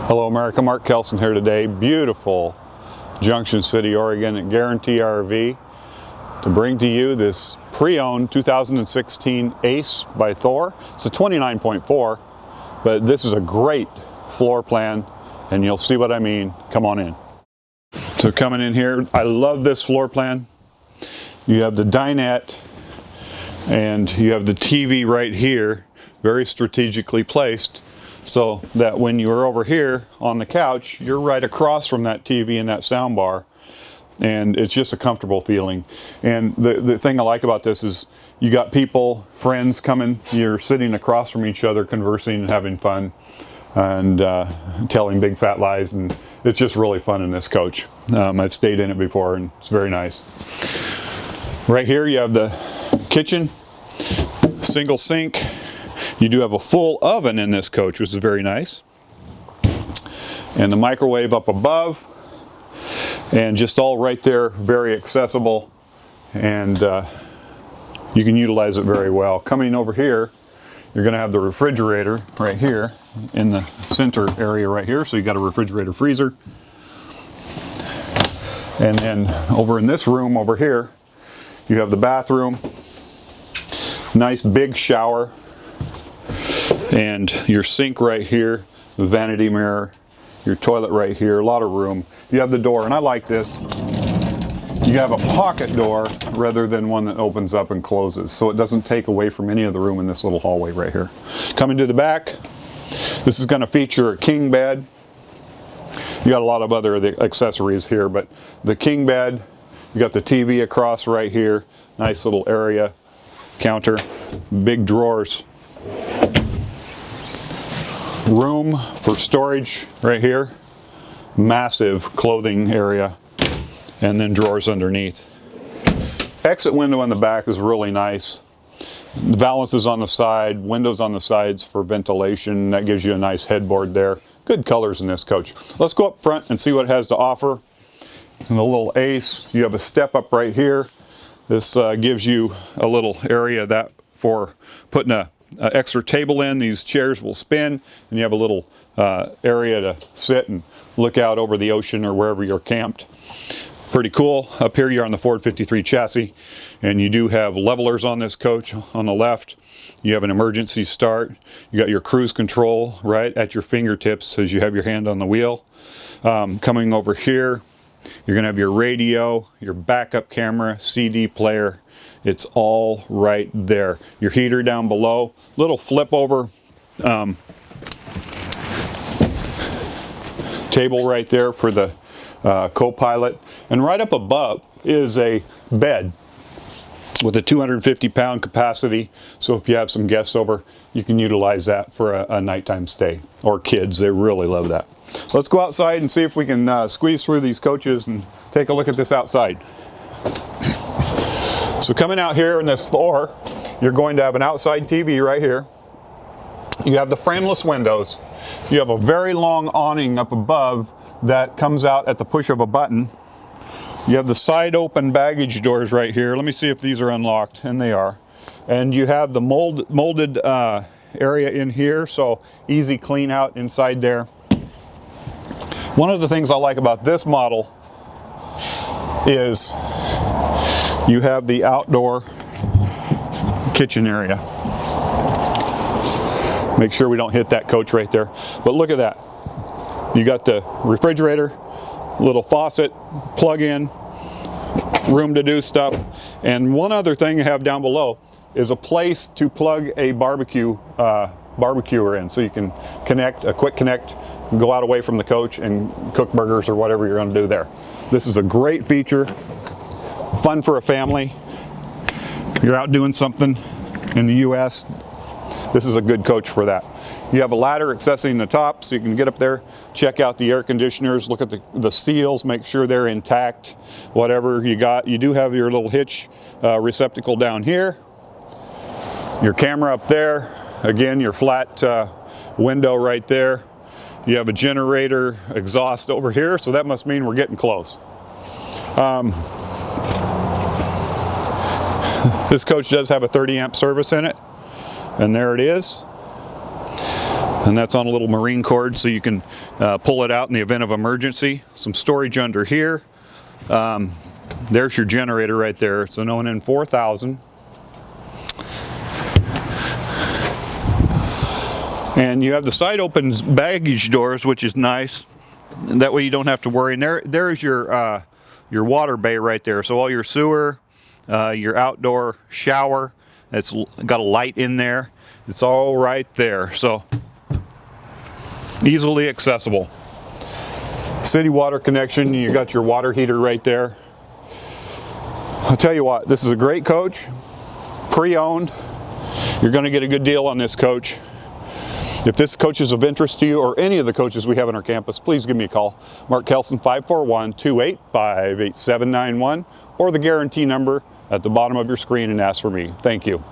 Hello America, Mark.Kelson here today. Beautiful Junction City, Oregon at Guaranty RV to bring to you this pre-owned 2016 A.C.E by Thor. It's a 29.4, but this is a great floor plan and you'll see what I mean. Come on in. So coming in here, I love this floor plan. You have the dinette and you have the TV right here, very strategically placed, so that when you're over here on the couch, you're right across from that TV and that sound bar, and it's just a comfortable feeling. And the thing I like about this is you got people, friends coming, you're sitting across from each other conversing and having fun and telling big fat lies, and it's just really fun in this coach. I've stayed in it before and it's very nice. Right here you have the kitchen, single sink. You do have a full oven in this coach, which is very nice. And the microwave up above. And just all right there, very accessible. And you can utilize it very well. Coming over here, you're going to have the refrigerator right here in the center area right here. So you got a refrigerator freezer. And then over in this room over here, you have the bathroom. Nice big shower. And your sink right here, the vanity mirror, your toilet right here, a lot of room. You have the door, and I like this. You have a pocket door rather than one that opens up and closes, so it doesn't take away from any of the room in this little hallway right here. Coming to the back, this is going to feature a king bed. You got a lot of other accessories here, but the king bed, you got the TV across right here, nice little area, counter, big drawers. Room for storage right here, massive clothing area, and then drawers underneath. Exit window in the back is really nice. Valances on the side, windows on the sides for ventilation. That gives you a nice headboard there. Good colors in this coach. Let's go up front and see what it has to offer. And the little A.C.E, you have a step up right here. This gives you a little area that for putting a extra table in. These chairs will spin and you have a little area to sit and look out over the ocean or wherever you're camped. Pretty cool. Up here you're on the Ford 53 chassis, and you do have levelers on this coach. On the left you have an emergency start. You got your cruise control right at your fingertips as you have your hand on the wheel. Coming over here, you're gonna have your radio, your backup camera, CD player. It's all right there. Your heater down below, little flip over table right there for the co-pilot. And right up above is a bed with a 250-pound capacity. So if you have some guests over, you can utilize that for a nighttime stay. Or kids, they really love that. Let's go outside and see if we can squeeze through these coaches and take a look at this outside. So coming out here in this Thor, you're going to have an outside TV right here. You have the frameless windows. You have a very long awning up above that comes out at the push of a button. You have the side open baggage doors right here. Let me see if these are unlocked, and they are. And you have the molded area in here, so easy clean out inside there. One of the things I like about this model is you have the outdoor kitchen area. Make sure we don't hit that coach right there. But look at that. You got the refrigerator, little faucet, plug in, room to do stuff. And one other thing you have down below is a place to plug a barbecuer in. So you can connect, a quick connect, go out away from the coach and cook burgers or whatever you're gonna do there. This is a great feature. Fun for a family. You're out doing something in the US, this is a good coach for that. You have a ladder accessing the top so you can get up there, check out the air conditioners, look at the seals, make sure they're intact, whatever you got. You do have your little hitch receptacle down here, your camera up there, again your flat window right there. You have a generator exhaust over here, so that must mean we're getting close. This coach does have a 30 amp service in it, and there it is. And that's on a little marine cord, so you can pull it out in the event of emergency. Some storage under here. There's your generator right there. It's an ONN 4000. And you have the side open baggage doors, which is nice. And that way you don't have to worry. And there's your water bay right there. So all your sewer, your outdoor shower, it's got a light in there. It's all right there. So easily accessible. City water connection, you got your water heater right there. I'll tell you what, this is a great coach, pre-owned. You're going to get a good deal on this coach. If this coach is of interest to you, or any of the coaches we have on our campus, please give me a call. Mark.Kelson, 541-285-8791, or the Guaranty number at the bottom of your screen, and ask for me. Thank you.